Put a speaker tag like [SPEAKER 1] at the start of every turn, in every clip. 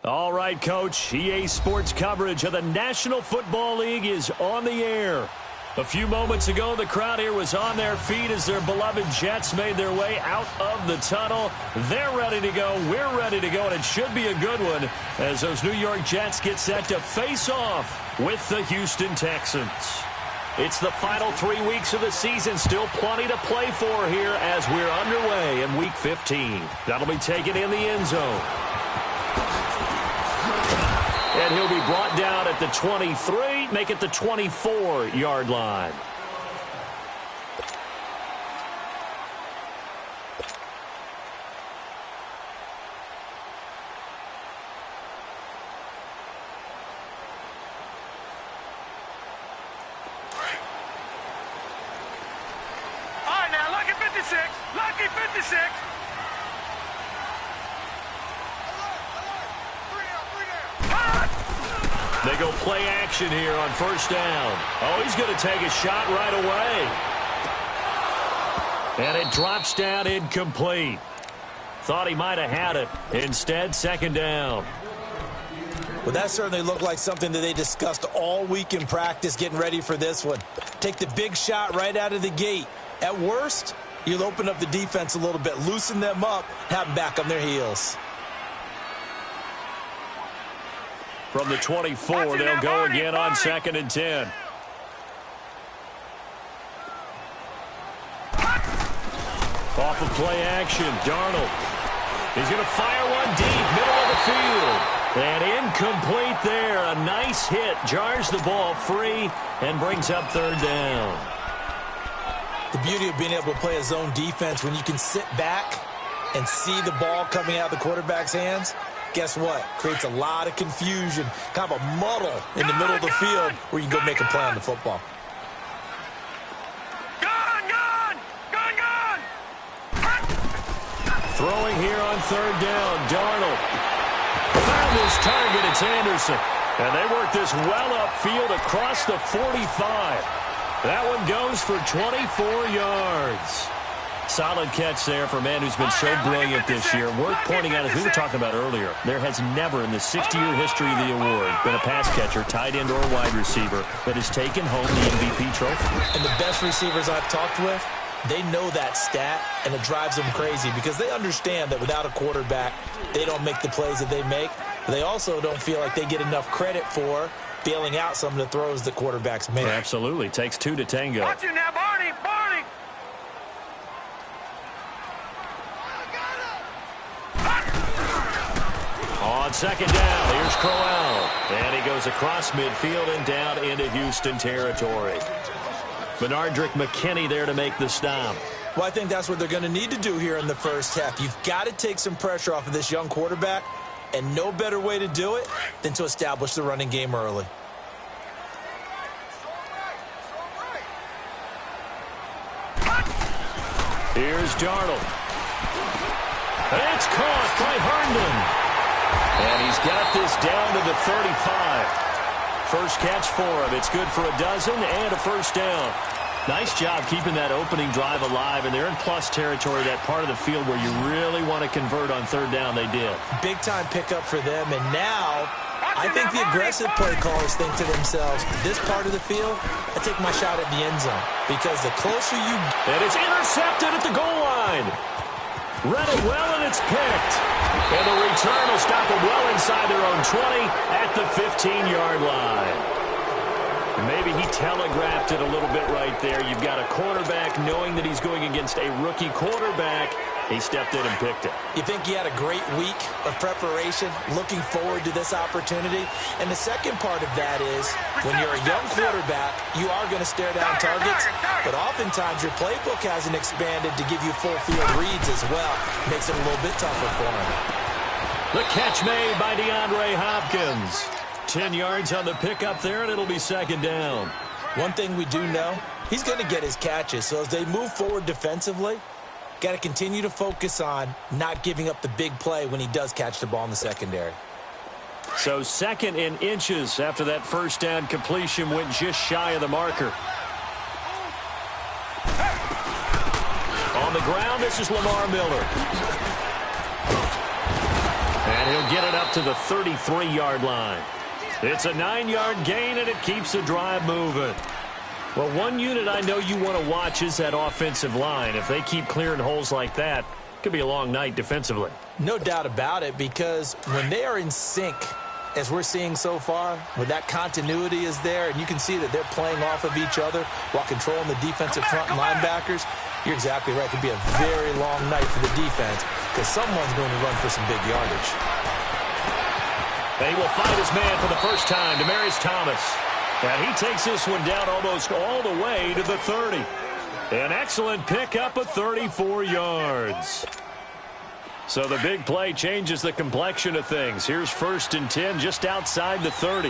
[SPEAKER 1] All right, Coach. EA Sports coverage of the National Football League is on the air. A few moments ago, the crowd here was on their feet as their beloved Jets made their way out of the tunnel. They're ready to go. We're ready to go, and it should be a good one as those New York Jets get set to face off with the Houston Texans. It's the final 3 weeks of the season. Still plenty to play for here as we're underway in Week 15. That'll be taken in the end zone. And he'll be brought down at the 23, make it the 24-yard line.
[SPEAKER 2] All right, now, lucky 56. Lucky 56.
[SPEAKER 1] They go play action here on first down. Oh, he's going to take a shot right away. And it drops down incomplete. Thought he might have had it. Instead, second down.
[SPEAKER 3] Well, that certainly looked like something that they discussed all week in practice getting ready for this one. Take the big shot right out of the gate. At worst, you'll open up the defense a little bit, loosen them up, have them back on their heels.
[SPEAKER 1] From the 24, they'll go again on 2nd and 10. Off of play action, Darnold. He's going to fire one deep, middle of the field. And incomplete there. A nice hit. Jars the ball free and brings up third down.
[SPEAKER 3] The beauty of being able to play a zone defense when you can sit back and see the ball coming out of the quarterback's hands. Guess what? Creates a lot of confusion, kind of a muddle in the middle of the field where you can go make a play on the football.
[SPEAKER 1] Throwing here on third down, Darnold. Found his target, it's Anderson. And they work this well upfield across the 45. That one goes for 24 yards. Solid catch there for a man who's been so brilliant this year. Worth pointing out, as we were talking about earlier, there has never in the 60-year history of the award been a pass catcher, tight end, or wide receiver that has taken home the MVP trophy.
[SPEAKER 3] And the best receivers I've talked with, they know that stat, and it drives them crazy because they understand that without a quarterback, they don't make the plays that they make. But they also don't feel like they get enough credit for bailing out some of the throws the quarterbacks make.
[SPEAKER 1] Absolutely. Takes two to tango.
[SPEAKER 2] Watch you now, Barney. Barney.
[SPEAKER 1] On second down, here's Crowell. And he goes across midfield and down into Houston territory. Benardrick McKinney there to make the stop.
[SPEAKER 3] Well, I think that's what they're going to need to do here in the first half. You've got to take some pressure off of this young quarterback, and no better way to do it than to establish the running game early.
[SPEAKER 1] Here's Darnold. It's caught by Herndon. And he's got this down to the 35. First catch for him. It's good for a dozen and a first down. Nice job keeping that opening drive alive, and they're in plus territory, that part of the field where you really want to convert on third down. They did.
[SPEAKER 3] Big-time pickup for them, and now I think the aggressive play callers think to themselves, this part of the field, I take my shot at the end zone, because the closer you...
[SPEAKER 1] And it's intercepted at the goal line. Read it well, and it's picked. And the return will stop them well inside their own 20 at the 15-yard line. Maybe he telegraphed it a little bit right there. You've got a quarterback knowing that he's going against a rookie quarterback. He stepped in and picked it.
[SPEAKER 3] You think he had a great week of preparation, looking forward to this opportunity? And the second part of that is, when you're a young quarterback, you are going to stare down targets, but oftentimes your playbook hasn't expanded to give you full field reads as well. Makes it a little bit tougher for him.
[SPEAKER 1] The catch made by DeAndre Hopkins. 10 yards on the pickup there, and it'll be second down.
[SPEAKER 3] One thing we do know, he's going to get his catches. So as they move forward defensively, got to continue to focus on not giving up the big play when he does catch the ball in the secondary.
[SPEAKER 1] So second in inches after that first down completion went just shy of the marker. On the ground. This is Lamar Miller. And he'll get it up to the 33-yard line. It's a 9-yard gain, and it keeps the drive moving. Well, one unit I know you want to watch is that offensive line. If they keep clearing holes like that, it could be a long night defensively.
[SPEAKER 3] No doubt about it, because when they are in sync, as we're seeing so far, when that continuity is there, and you can see that they're playing off of each other while controlling the defensive front linebackers, you're exactly right. It could be a very long night for the defense because someone's going to run for some big yardage.
[SPEAKER 1] And he will find his man for the first time, Demaryius Thomas. And he takes this one down almost all the way to the 30. An excellent pickup of 34 yards. So the big play changes the complexion of things. Here's 1st and 10 just outside the 30.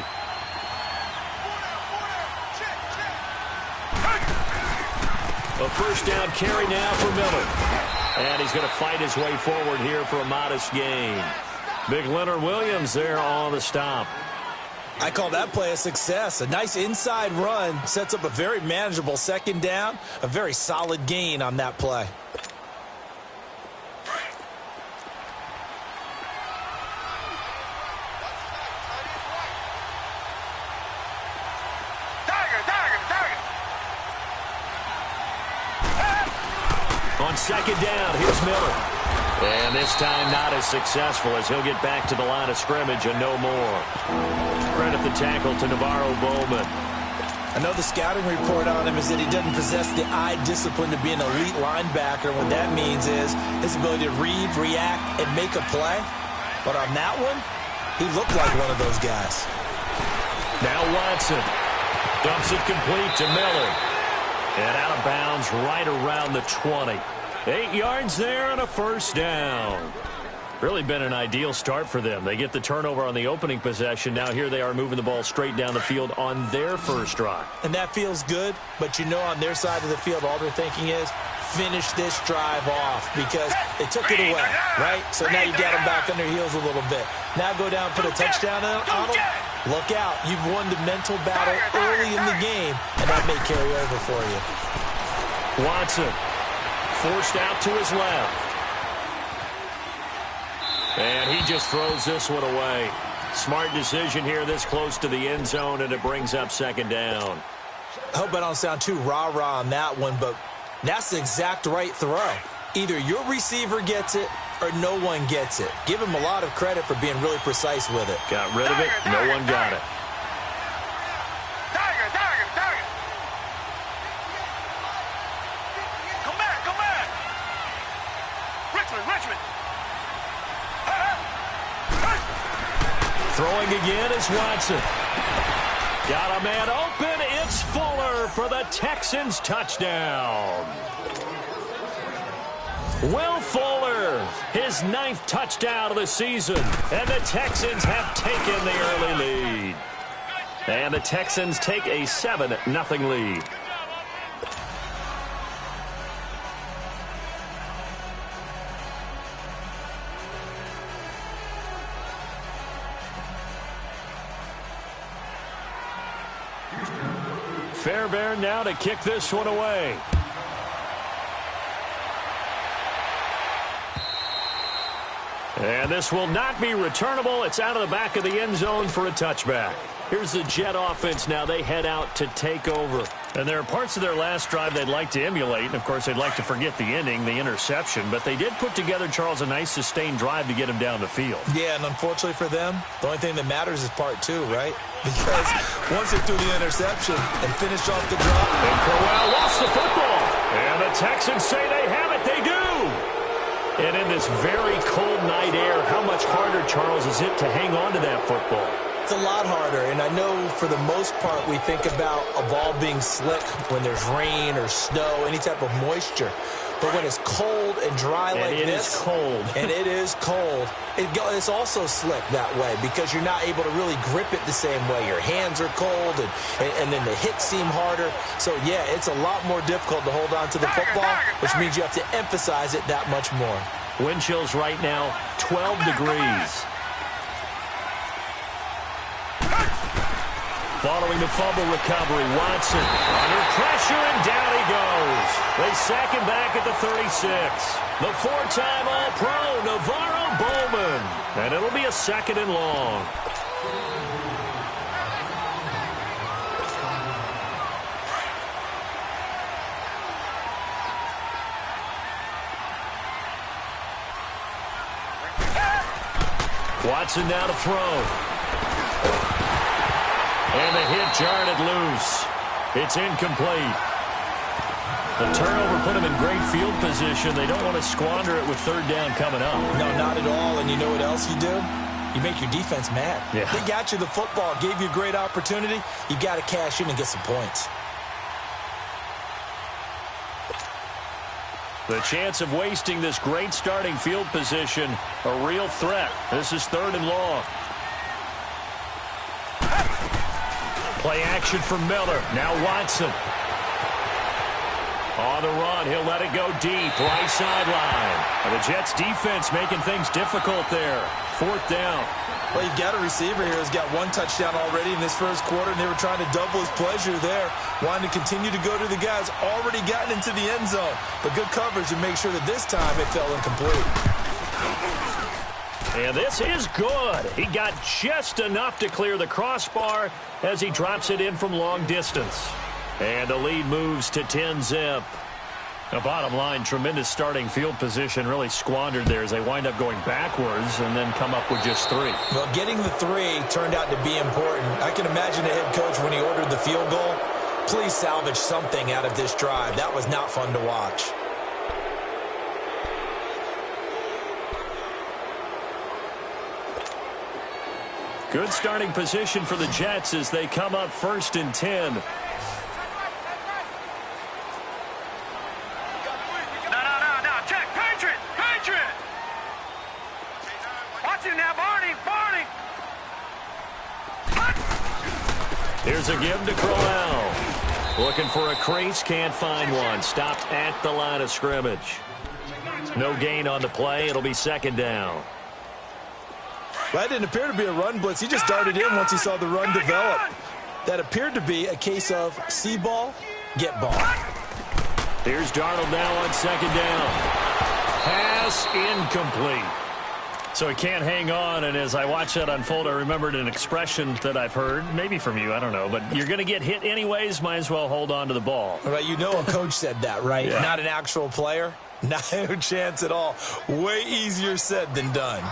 [SPEAKER 1] A first down carry now for Miller. And he's going to fight his way forward here for a modest gain. Big Leonard Williams there on the stop.
[SPEAKER 3] I call that play a success. A nice inside run sets up a very manageable second down. A very solid gain on that play.
[SPEAKER 1] On second down, here's Miller. And this time not as successful as he'll get back to the line of scrimmage and no more. Credit the tackle to Navarro Bowman.
[SPEAKER 3] I know the scouting report on him is that he doesn't possess the eye discipline to be an elite linebacker. What that means is his ability to read, react, and make a play. But on that one, he looked like one of those guys.
[SPEAKER 1] Now Watson dumps it complete to Miller. And out of bounds right around the 20. 8 yards there and a first down. Really been an ideal start for them. They get the turnover on the opening possession. Now here they are moving the ball straight down the field on their first drive.
[SPEAKER 3] And that feels good, but you know on their side of the field all they're thinking is finish this drive off because they took it away, right? So now you got them back on their heels a little bit. Now go down, put a touchdown on them. Look out. You've won the mental battle early in the game, and that may carry over for you.
[SPEAKER 1] Watson forced out to his left. And he just throws this one away. Smart decision here this close to the end zone, and it brings up second down.
[SPEAKER 3] I hope I don't sound too rah-rah on that one, but that's the exact right throw. Either your receiver gets it or no one gets it. Give him a lot of credit for being really precise with it.
[SPEAKER 1] Got rid of it. No one got it.
[SPEAKER 2] Richmond.
[SPEAKER 1] Throwing again is Watson. Got a man open. It's Fuller for the Texans touchdown. Will Fuller, his 9th touchdown of the season. And the Texans have taken the early lead. And the Texans take a 7-0 lead. Fairbairn now to kick this one away. And this will not be returnable. It's out of the back of the end zone for a touchback. Here's the Jet offense now. They head out to take over. And there are parts of their last drive they'd like to emulate. And, of course, they'd like to forget the ending, the interception. But they did put together, Charles, a nice sustained drive to get him down the field.
[SPEAKER 3] Yeah, and unfortunately for them, the only thing that matters is part 2, right? Because once they threw the interception and finished off the drive.
[SPEAKER 1] And Crowell lost the football. And the Texans say they have it. They do. And in this very cold night air, how much harder, Charles, is it to hang on to that football?
[SPEAKER 3] It's a lot harder, and I know for the most part we think about a ball being slick when there's rain or snow, any type of moisture. But when it's cold and dry like this, and it is cold, it's also slick that way because you're not able to really grip it the same way. Your hands are cold, and then the hits seem harder. So, yeah, it's a lot more difficult to hold on to the football, which means you have to emphasize it that much more.
[SPEAKER 1] Wind chills right now, 12 degrees. Following the fumble recovery, Watson under pressure, and down he goes. They sack him back at the 36. The four-time All-Pro, Navarro Bowman. And it'll be a 2nd and long. Watson now to throw. And the hit jarred it loose. It's incomplete. The turnover put them in great field position. They don't want to squander it with 3rd down coming up.
[SPEAKER 3] No, not at all. And you know what else you do? You make your defense mad.
[SPEAKER 1] Yeah.
[SPEAKER 3] They got you the football, gave you a great opportunity. You got to cash in and get some points.
[SPEAKER 1] The chance of wasting this great starting field position, a real threat. This is 3rd and long. Play action for Miller. Now Watson. On the run, he'll let it go deep, right sideline. And the Jets defense making things difficult there. 4th down.
[SPEAKER 3] Well, you've got a receiver here who's got 1 touchdown already in this first quarter, and they were trying to double his pleasure there. Wanting to continue to go to the guys already gotten into the end zone. But good coverage to make sure that this time it fell incomplete.
[SPEAKER 1] And this is good. He got just enough to clear the crossbar as he drops it in from long distance. And the lead moves to 10-zip. The bottom line, tremendous starting field position, really squandered there as they wind up going backwards and then come up with just 3.
[SPEAKER 3] Well, getting the 3 turned out to be important. I can imagine the head coach when he ordered the field goal. Please salvage something out of this drive. That was not fun to watch.
[SPEAKER 1] Good starting position for the Jets as they come up 1st and 10. Here's a give to Crowell. Looking for a crease, can't find one. Stopped at the line of scrimmage. No gain on the play. It'll be 2nd down.
[SPEAKER 3] Well, that didn't appear to be a run blitz. He just darted in once he saw the run develop. That appeared to be a case of see ball, get ball.
[SPEAKER 1] Here's Darnold now on 2nd down. Pass incomplete. So he can't hang on, and as I watch that unfold, I remembered an expression that I've heard, maybe from you, I don't know, but you're going to get hit anyways, might as well hold on to the ball.
[SPEAKER 3] Right, you know a coach said that, right?
[SPEAKER 1] Yeah.
[SPEAKER 3] Not an actual player. No chance at all. Way easier said than done.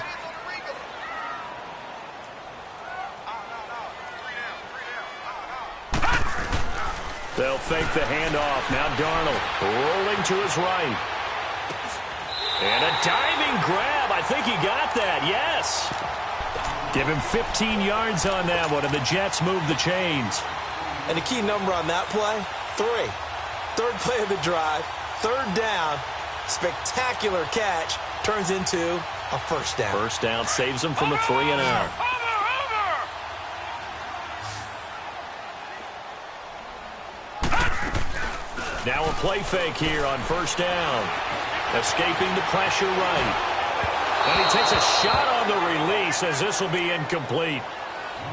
[SPEAKER 1] They'll fake the handoff. Now Darnold rolling to his right. And a diving grab. I think he got that. Yes. Give him 15 yards on that one, and the Jets move the chains.
[SPEAKER 3] And the key number on that play, 3. 3rd play of the drive, 3rd down, spectacular catch, turns into a 1st down.
[SPEAKER 1] 1st down saves them from a 3-and-out. Now a play fake here on 1st down. Escaping the pressure right. And he takes a shot on the release as this will be incomplete.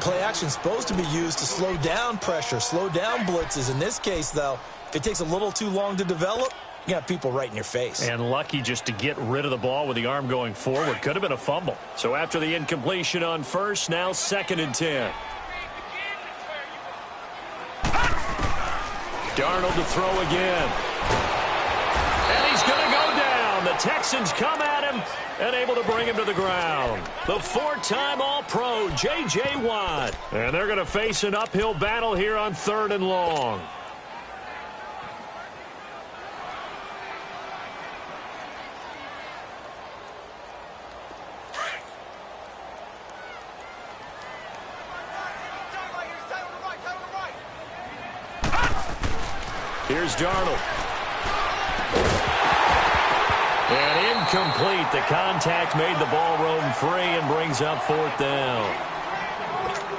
[SPEAKER 3] Play action is supposed to be used to slow down pressure, slow down blitzes. In this case, though, if it takes a little too long to develop, you got people right in your face.
[SPEAKER 1] And lucky just to get rid of the ball with the arm going forward. Could have been a fumble. So after the incompletion on 1st, now 2nd and 10. Darnold to throw again. And he's going to go down. The Texans come at him and able to bring him to the ground. The 4-time All-Pro, J.J. Watt. And they're going to face an uphill battle here on 3rd and long. Here's Darnold. And incomplete. The contact made the ball roam free and brings up 4th down.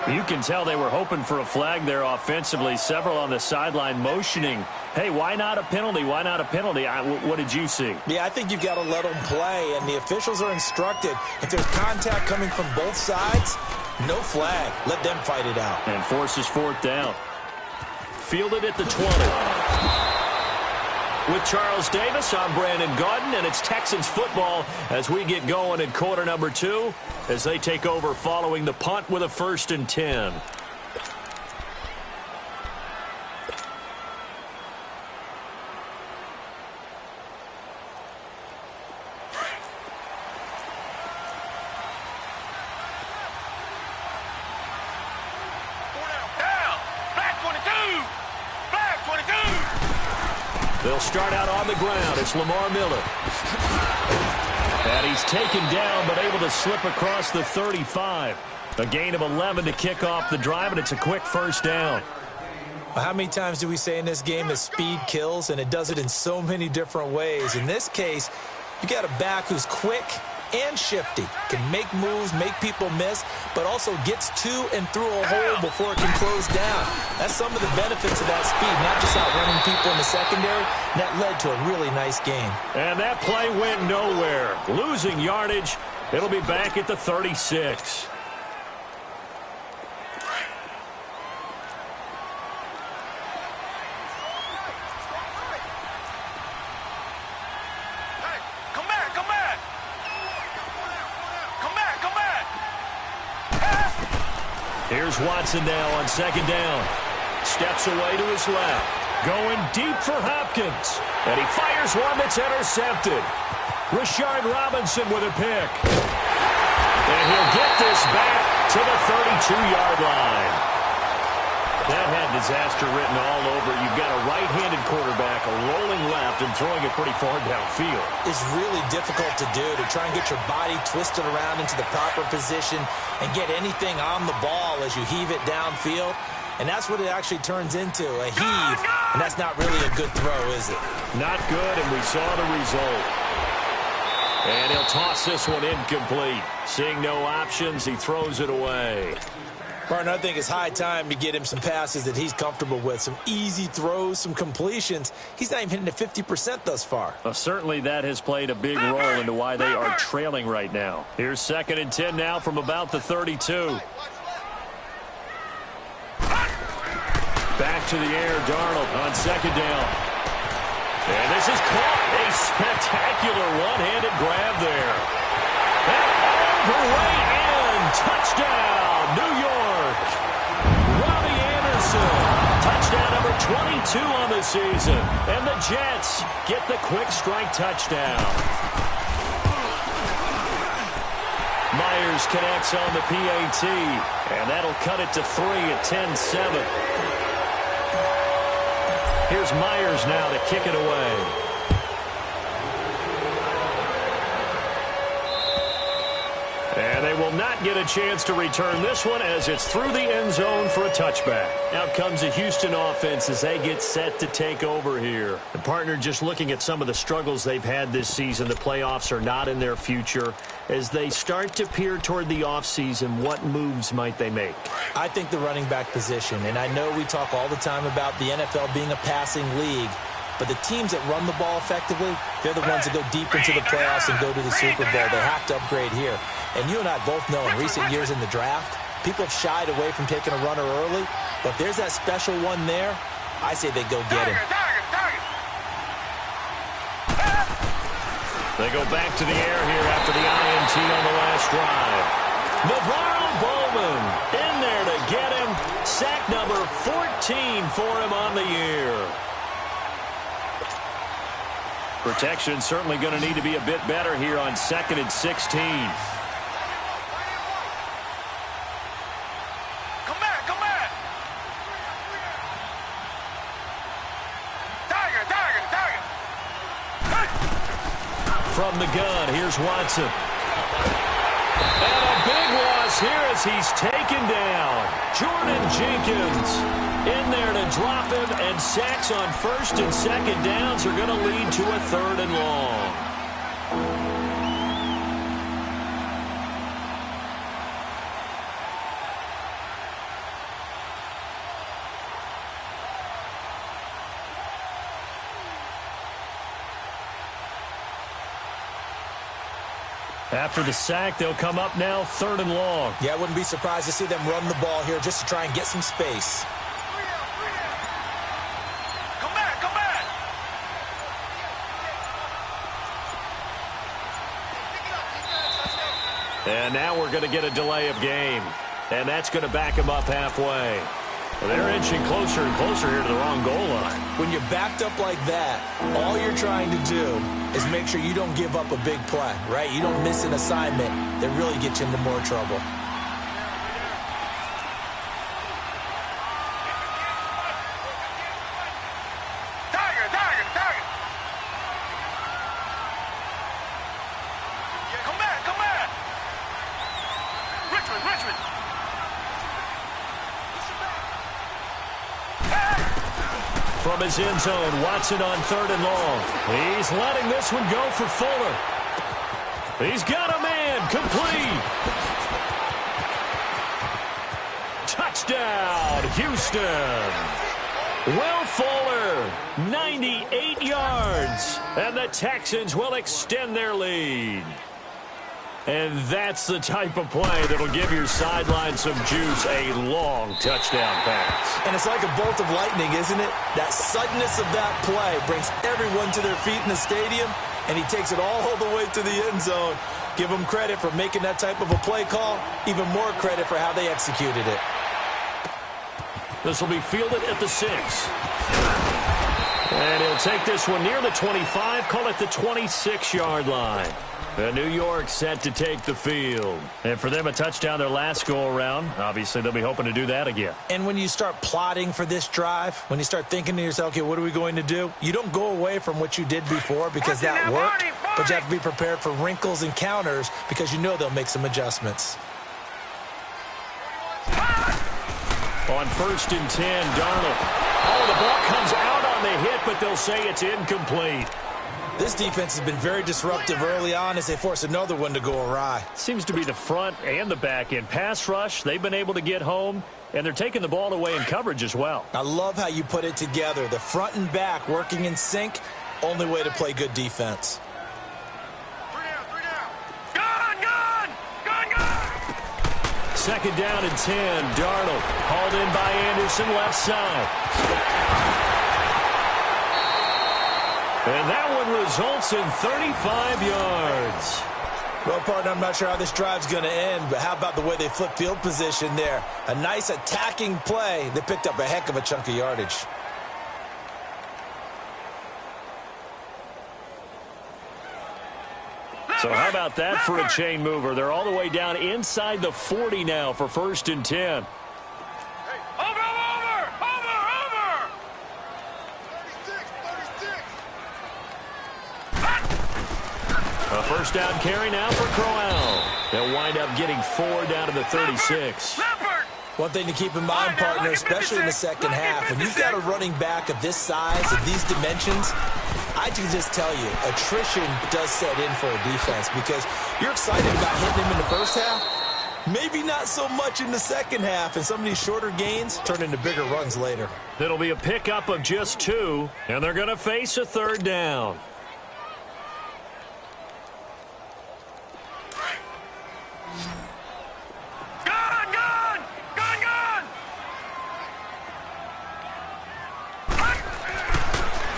[SPEAKER 1] You can tell they were hoping for a flag there offensively. Several on the sideline motioning, hey, why not a penalty? Why not a penalty? What did you see?
[SPEAKER 3] Yeah, I think you've got to let them play, and the officials are instructed. If there's contact coming from both sides, no flag. Let them fight it out.
[SPEAKER 1] And forces fourth down. Fielded at the 20. With Charles Davis, I'm Brandon Gaudin, and it's Texans football as we get going in quarter number 2 as they take over following the punt with a 1st and 10. They'll start out on the ground. It's Lamar Miller. And he's taken down, but able to slip across the 35. A gain of 11 to kick off the drive, and it's a quick 1st down.
[SPEAKER 3] Well, how many times do we say in this game that speed kills, and it does it in so many different ways? In this case, you got a back who's quick and shifty, can make moves, make people miss, but also gets to and through a hole before it can close down. That's some of the benefits of that speed, not just outrunning people in the secondary. That led to a really nice game.
[SPEAKER 1] And that play went nowhere. Losing yardage. It'll be back at the 36. Here's Watson now on 2nd down. Steps away to his left. Going deep for Hopkins. And he fires one that's intercepted. Rashard Robinson with a pick. And he'll get this back to the 32-yard line. That had disaster written all over. You've got a right-handed quarterback, a rolling left, and throwing it pretty far downfield.
[SPEAKER 3] It's really difficult to do, to try and get your body twisted around into the proper position and get anything on the ball as you heave it downfield. And that's what it actually turns into, a heave. And that's not really a good throw, is it?
[SPEAKER 1] Not good, and we saw the result. And he'll toss this one incomplete. Seeing no options, he throws it away.
[SPEAKER 3] Partner, I think it's high time to get him some passes that he's comfortable with. Some easy throws, some completions. He's not even hitting at 50% thus far.
[SPEAKER 1] Well, certainly that has played a big role into why they are trailing right now. Here's 2nd and 10 now from about the 32. Back to the air, Darnold on 2nd down. And this is caught. A spectacular one-handed grab there. And all the way in. Touchdown, New York. Robbie Anderson. Touchdown number 22 on the season. And the Jets get the quick strike touchdown. Myers connects on the PAT. And that'll cut it to 3 at 10-7. Here's Myers now to kick it away. And they will not get a chance to return this one as it's through the end zone for a touchback. Out comes the Houston offense as they get set to take over here. The partner, just looking at some of the struggles they've had this season, the playoffs are not in their future. As they start to peer toward the offseason, what moves might they make?
[SPEAKER 3] I think the running back position, and I know we talk all the time about the NFL being a passing league, but the teams that run the ball effectively, they're the ones that go deep into the playoffs and go to the Super Bowl. They have to upgrade here. And you and I both know in recent years in the draft, people have shied away from taking a runner early, but if there's that special one there, I say they go get him.
[SPEAKER 1] They go back to the air here after the INT on the last drive. Navarro Bowman in there to get him. Sack number 14 for him on the year. Protection certainly going to need to be a bit better here on 2nd and 16.
[SPEAKER 2] Come back. Target.
[SPEAKER 1] From the gun, here's Watson. And a big loss here as he's taken down. Jordan Jenkins in there to drop him, and sacks on 1st and 2nd downs are going to lead to a 3rd and long. After the sack, they'll come up now 3rd and long.
[SPEAKER 3] Yeah, I wouldn't be surprised to see them run the ball here just to try and get some space.
[SPEAKER 2] Come back, come back.
[SPEAKER 1] And now we're going to get a delay of game. And that's going to back them up halfway. Well, they're inching closer and closer here to the wrong goal line.
[SPEAKER 3] When you're backed up like that, all you're trying to do is make sure you don't give up a big play, right? You don't miss an assignment that really gets you into more trouble.
[SPEAKER 2] Tiger, tiger, tiger. Come back, come back. Richmond, Richmond.
[SPEAKER 1] From his end zone, Watson on 3rd and long. He's letting this one go for Fuller. He's got a man, complete. Touchdown, Houston. Will Fuller, 98 yards. And the Texans will extend their lead. And that's the type of play that'll give your sideline some juice, a long touchdown pass.
[SPEAKER 3] And it's like a bolt of lightning, isn't it? That suddenness of that play brings everyone to their feet in the stadium, and he takes it all the way to the end zone. Give him credit for making that type of a play call, even more credit for how they executed it.
[SPEAKER 1] This will be fielded at the 6. And he'll take this one near the 25, call it the 26-yard line. The New York set to take the field. And for them, a touchdown their last go-around. Obviously, they'll be hoping to do that again.
[SPEAKER 3] And when you start plotting for this drive, when you start thinking to yourself, okay, what are we going to do? You don't go away from what you did before because that worked, but you have to be prepared for wrinkles and counters because you know they'll make some adjustments.
[SPEAKER 1] On 1st and 10, Darnold. Oh, the ball comes out on the hit, but they'll say it's incomplete.
[SPEAKER 3] This defense has been very disruptive early on as they force another one to go awry.
[SPEAKER 1] Seems to be the front and the back end. Pass rush, they've been able to get home, and they're taking the ball away in coverage as well.
[SPEAKER 3] I love how you put it together. The front and back working in sync, only way to play good defense.
[SPEAKER 2] Gun, gun, gun, gun.
[SPEAKER 1] 2nd down and 10, Darnold. Hauled in by Anderson, left side. And that one results in 35 yards.
[SPEAKER 3] Well, partner, I'm not sure how this drive's going to end, but how about the way they flip field position there? A nice attacking play. They picked up a heck of a chunk of yardage.
[SPEAKER 1] So how about that for a chain mover? They're all the way down inside the 40 now for 1st and 10. A 1st down carry now for Crowell. They'll wind up getting 4 down to the 36.
[SPEAKER 3] One thing to keep in mind, partner, especially in the second half, when you've got a running back of this size, of these dimensions, I can just tell you, attrition does set in for a defense because you're excited about hitting him in the first half. Maybe not so much in the second half, and some of these shorter gains turn into bigger runs later.
[SPEAKER 1] It'll be a pickup of just 2, and they're going to face a 3rd down.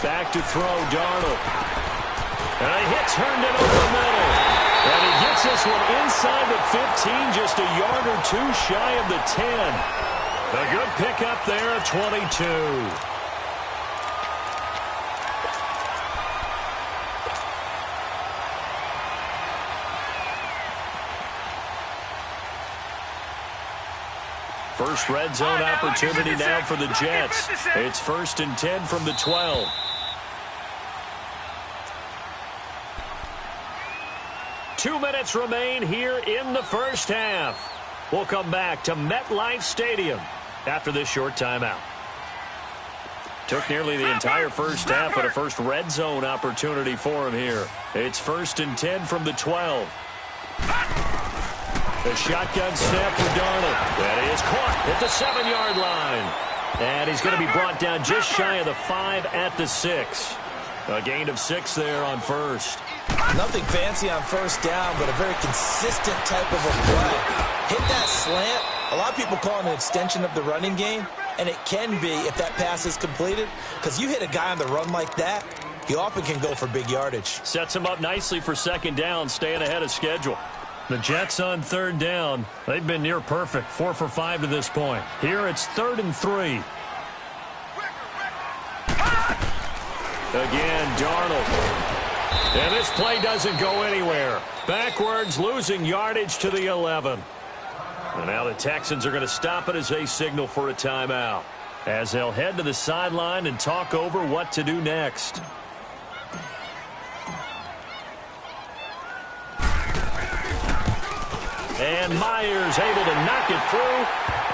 [SPEAKER 1] Back to throw, Darnold. And a hit turned it over the middle. And he gets this one inside the 15, just a yard or 2 shy of the 10. A good pickup there of 22. First red zone opportunity now for the Jets. It's 1st and 10 from the 12. Two minutes remain here in the first half. We'll come back to MetLife Stadium after this short timeout. Took nearly the entire first half, but a first red zone opportunity for him here. It's 1st and 10 from the 12. The shotgun snap for Darnold. That is caught at the 7-yard line. And he's going to be brought down just shy of the 5 at the 6. A gain of 6 there on 1st.
[SPEAKER 3] Nothing fancy on first down, but a very consistent type of a play. Hit that slant. A lot of people call it an extension of the running game, and it can be if that pass is completed, because you hit a guy on the run like that, he often can go for big yardage.
[SPEAKER 1] Sets him up nicely for second down, staying ahead of schedule. The Jets on third down. They've been near perfect, 4 for 5 to this point. Here it's 3rd and 3. Again, Darnold. And this play doesn't go anywhere. Backwards, losing yardage to the 11. And now the Texans are going to stop it as they signal for a timeout, as they'll head to the sideline and talk over what to do next. And Myers able to knock it through.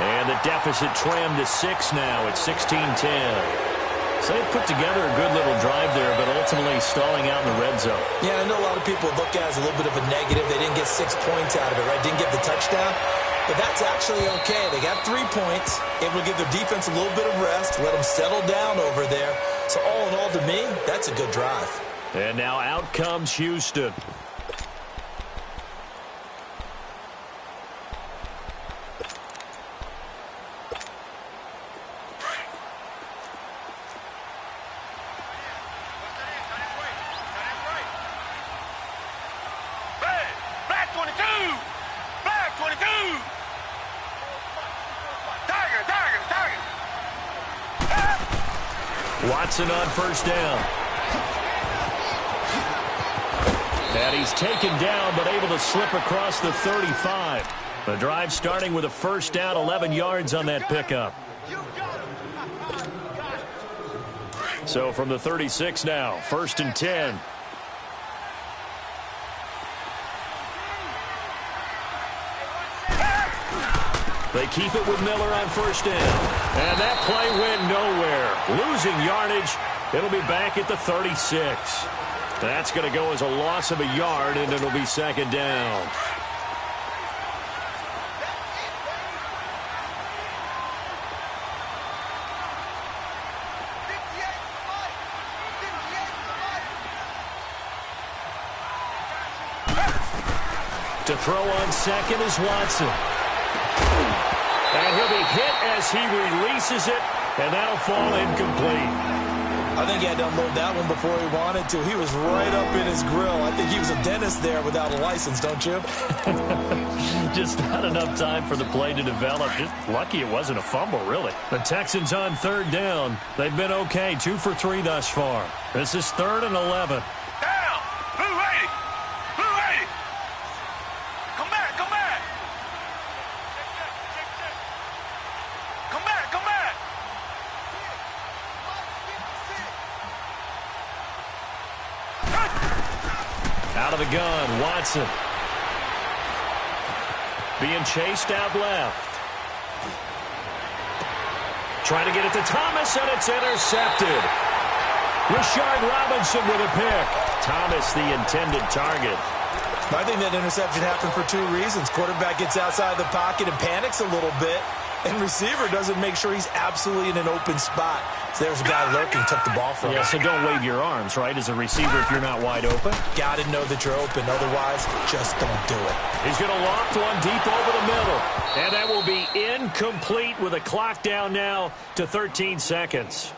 [SPEAKER 1] And the deficit trimmed to 6 now at 16-10. So they put together a good little drive there, but ultimately stalling out in the red zone.
[SPEAKER 3] Yeah, I know a lot of people look at it as a little bit of a negative. They didn't get 6 points out of it, right? Didn't get the touchdown. But that's actually okay. They got 3 points. Able to give their defense a little bit of rest, let them settle down over there. So all in all, to me, that's a good drive.
[SPEAKER 1] And now out comes Houston. Watson on first down. And he's taken down, but able to slip across the 35. The drive starting with a first down, 11 yards on that pickup. So from the 36 now, 1st and 10. They keep it with Miller on first down. And that play went nowhere. Losing yardage. It'll be back at the 36. That's going to go as a loss of a yard, and it'll be second down. To throw on second is Watson. And he'll be hit as he releases it, and that'll fall incomplete.
[SPEAKER 3] I think he had to unload that one before he wanted to. He was right up in his grill. I think he was a dentist there without a license, don't you?
[SPEAKER 1] Just not enough time for the play to develop. Just lucky it wasn't a fumble, really. The Texans on third down. They've been okay, 2 for 3 thus far. This is 3rd and 11. Out of the gun, Watson. Being chased out left. Trying to get it to Thomas, and it's intercepted. Rashard Robinson with a pick. Thomas, the intended target.
[SPEAKER 3] I think that interception happened for 2 reasons. Quarterback gets outside the pocket and panics a little bit, and receiver doesn't make sure he's absolutely in an open spot. So there's a guy lurking, took the ball from him.
[SPEAKER 1] Yeah, so don't wave your arms, right, as a receiver if you're not wide open.
[SPEAKER 3] Got to know that you're open. Otherwise, just don't do it.
[SPEAKER 1] He's going to loft one deep over the middle. And that will be incomplete with a clock down now to 13 seconds.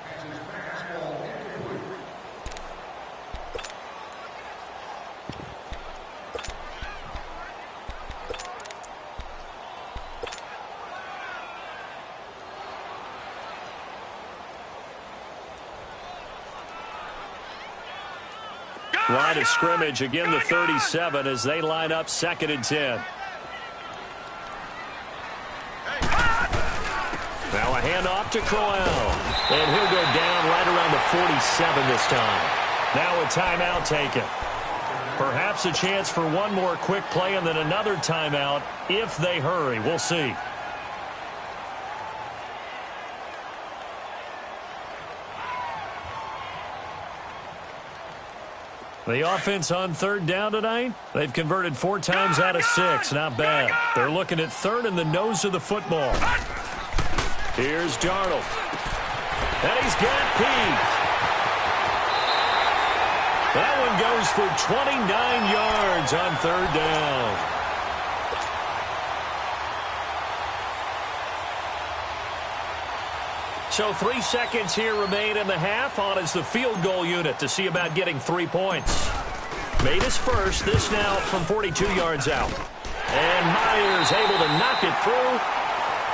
[SPEAKER 1] Line of scrimmage, again the 37 as they line up 2nd and 10. Now a handoff to Crowell. And he'll go down right around the 47 this time. Now a timeout taken. Perhaps a chance for one more quick play and then another timeout if they hurry. We'll see. The offense on third down tonight, they've converted 4 times out of 6. Not bad. They're looking at third in the nose of the football. Here's Darnold. And he's got Pete. That one goes for 29 yards on third down. So 3 seconds here remain in the half. On is the field goal unit to see about getting 3 points. Made his first. This now from 42 yards out. And Myers able to knock it through.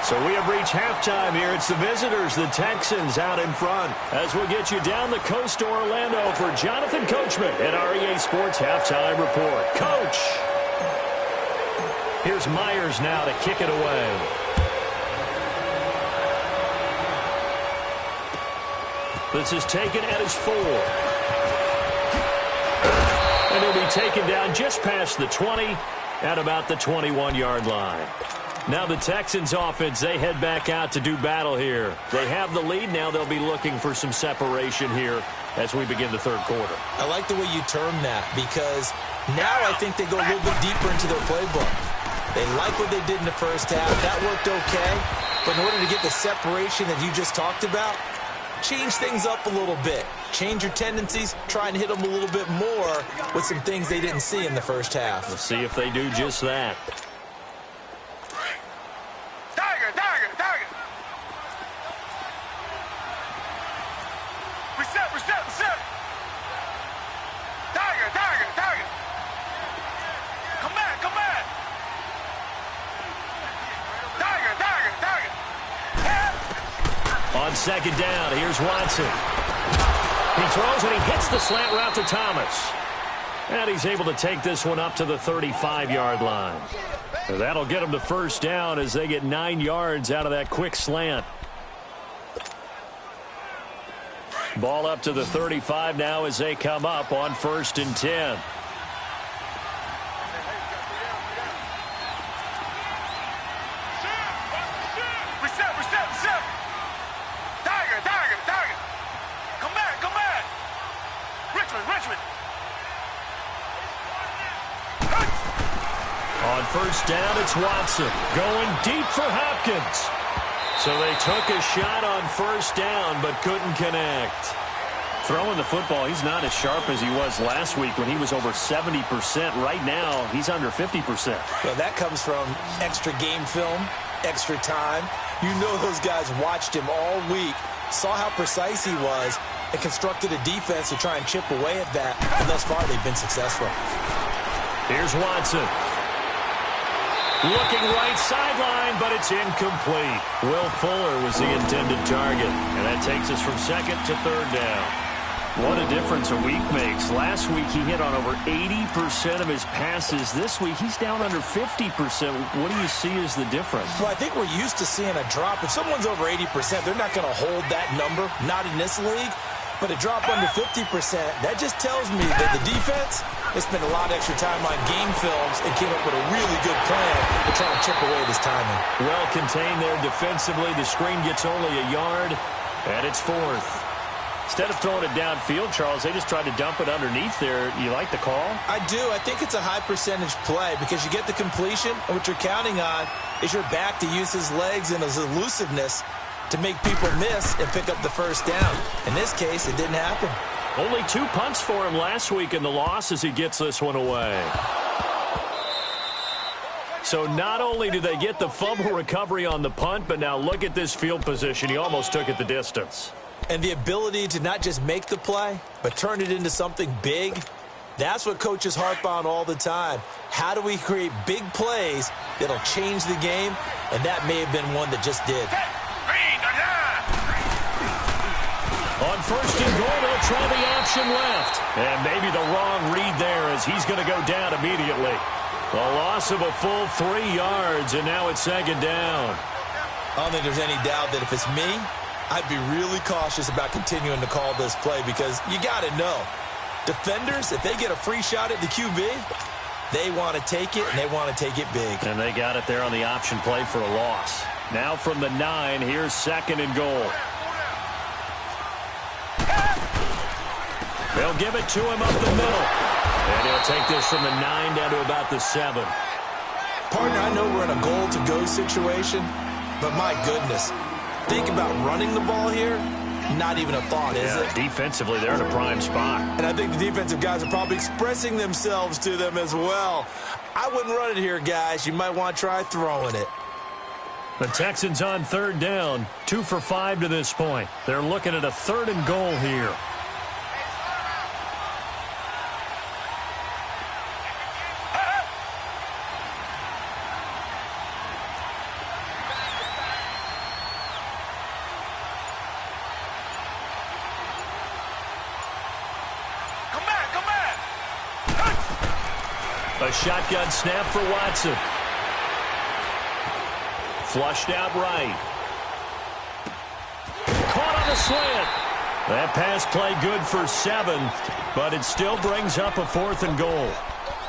[SPEAKER 1] So we have reached halftime here. It's the visitors, the Texans, out in front. As we'll get you down the coast to Orlando for Jonathan Coachman at our EA Sports Halftime Report. Coach! Here's Myers now to kick it away. This is taken at his 4. And he'll be taken down just past the 20 at about the 21-yard line. Now the Texans offense, they head back out to do battle here. They have the lead. Now they'll be looking for some separation here as we begin the third quarter.
[SPEAKER 3] I like the way you term that because now I think they go a little bit deeper into their playbook. They like what they did in the first half. That worked okay. But in order to get the separation that you just talked about, change things up a little bit. Change your tendencies. Try and hit them a little bit more with some things they didn't see in the first half.
[SPEAKER 1] We'll see if they do just that.
[SPEAKER 2] Reset. Tiger. Come back. Tiger.
[SPEAKER 1] On second down, here's Watson. He throws and he hits the slant route to Thomas. And he's able to take this one up to the 35-yard line. That'll get them to first down as they get 9 yards out of that quick slant. Ball up to the 35 now as they come up on 1st and 10.
[SPEAKER 2] Reset. Tiger. Come back. Richmond.
[SPEAKER 1] On first down, it's Watson going deep for Hopkins. So they took a shot on first down but couldn't connect. Throwing the football, he's not as sharp as he was last week when he was over 70%. Right now, he's under 50%.
[SPEAKER 3] Well, that comes from extra game film, extra time. You know those guys watched him all week, saw how precise he was, and constructed a defense to try and chip away at that. And thus far, they've been successful.
[SPEAKER 1] Here's Watson. Looking right sideline, but it's incomplete. Will Fuller was the intended target, and that takes us from 2nd to 3rd down. What a difference a week makes. Last week, he hit on over 80% of his passes. This week, he's down under 50%. What do you see as the difference?
[SPEAKER 3] Well, I think we're used to seeing a drop. If someone's over 80%, they're not going to hold that number, not in this league. But a drop under 50%, that just tells me that the defense has spent a lot of extra time on game films and came up with a really good plan to try and chip away this timing.
[SPEAKER 1] Well contained there defensively. The screen gets only a yard, and it's 4th. Instead of throwing it downfield, Charles, they just tried to dump it underneath there. You like the call?
[SPEAKER 3] I do. I think it's a high-percentage play because you get the completion, and what you're counting on is your back to use his legs and his elusiveness to make people miss and pick up the first down. In this case, it didn't happen.
[SPEAKER 1] Only 2 punts for him last week in the loss as he gets this one away. So not only do they get the fumble recovery on the punt, but now look at this field position. He almost took it the distance.
[SPEAKER 3] And the ability to not just make the play, but turn it into something big, that's what coaches harp on all the time. How do we create big plays that'll change the game? And that may have been one that just did.
[SPEAKER 1] On 1st and goal, they'll try the option left. And maybe the wrong read there as he's going to go down immediately. A loss of a full 3 yards, and now it's 2nd down.
[SPEAKER 3] I don't think there's any doubt that if it's me, I'd be really cautious about continuing to call this play because you got to know. Defenders, if they get a free shot at the QB, they want to take it, and they want to take it big.
[SPEAKER 1] And they got it there on the option play for a loss. Now from the 9, here's 2nd and goal. They'll give it to him up the middle. And he'll take this from the 9 down to about the 7.
[SPEAKER 3] Partner, I know we're in a goal-to-go situation, but my goodness, think about running the ball here. not even a thought, is it?
[SPEAKER 1] Defensively, they're in a prime spot.
[SPEAKER 3] And I think the defensive guys are probably expressing themselves to them as well. I wouldn't run it here, guys. You might want to try throwing it.
[SPEAKER 1] The Texans on third down, 2 for 5 to this point. They're looking at a 3rd and goal here. A shotgun snap for Watson. Flushed out right. Caught on the slant. That pass play good for 7, but it still brings up a 4th and goal.